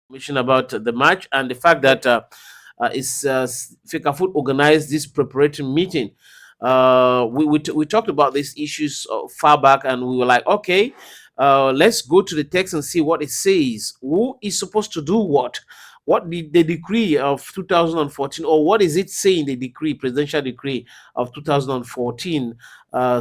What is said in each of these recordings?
information about the match and the fact that Fecafoot organized this preparatory meeting. We talked about these issues far back, and we were like, okay, let's go to the text and see what it says. Who is supposed to do what? What the decree of 2014, or what is it saying? The decree, presidential decree of 2014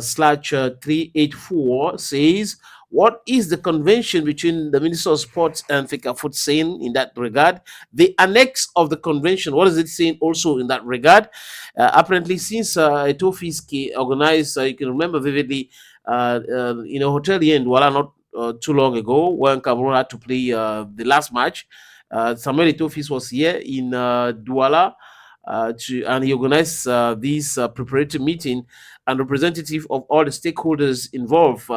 slash 384 says, what is the convention between the Minister of Sports and Fecafoot saying in that regard? The annex of the convention, what is it saying also in that regard? Apparently, since Etofiski organized, you can remember vividly, in a hotel here in Douala not too long ago, when Cameroon had to play the last match. Samuel Etofis was here in Douala, and he organized this preparatory meeting, and representative of all the stakeholders involved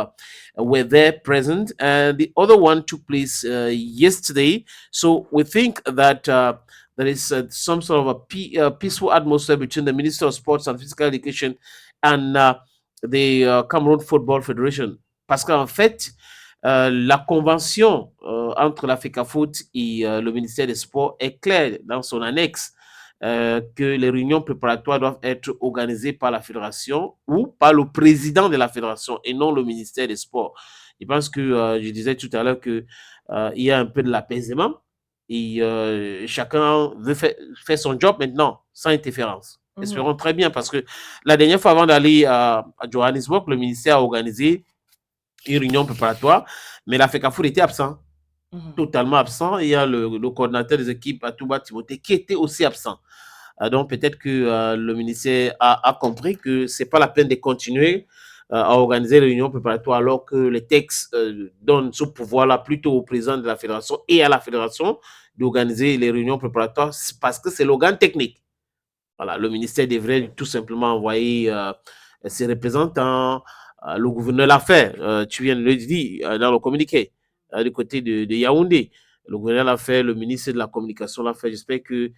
were there present, and the other one took place yesterday. So we think that there is some sort of a peaceful atmosphere between the Minister of Sports and Physical Education and the Cameroon Football Federation. Parce qu'en fait, la convention entre la FECAFOOT et le ministère des Sports est claire dans son annexe, que les réunions préparatoires doivent être organisées par la fédération ou par le président de la fédération et non le ministère des Sports. Je pense que je disais tout à l'heure que il y a un peu de l'apaisement et chacun veut faire son job maintenant sans interférence. Espérons très bien, parce que la dernière fois avant d'aller à Johannesburg, le ministère a organisé une réunion préparatoire, mais la FECAFOOT était absent, totalement absent. Il y a le coordinateur des équipes, Atouba Timothée, qui était aussi absent. Donc peut-être que le ministère a compris que c'est pas la peine de continuer à organiser les réunions préparatoires alors que les textes donnent ce pouvoir-là plutôt au président de la fédération et à la fédération d'organiser les réunions préparatoires, parce que c'est l'organe technique. Voilà, le ministère devrait tout simplement envoyer ses représentants. Le gouverneur l'a fait, tu viens de le dire dans le communiqué, du côté de Yaoundé. Le gouverneur l'a fait, le ministre de la Communication l'a fait. J'espère que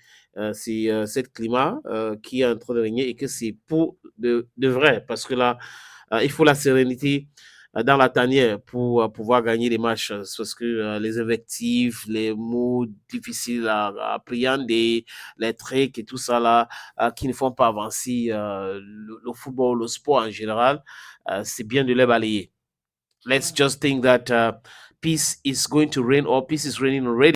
c'est cet climat qui est en train de régner et que c'est pour de vrai, parce que là, il faut la sérénité dans la tanière pour pouvoir gagner les matchs, parce que les invectives, les mots difficiles à appréhender, les tricks et tout ça là, qui ne font pas avancer le football, le sport en général, c'est bien de les balayer. Let's just think that peace is going to reign, or peace is reigning already.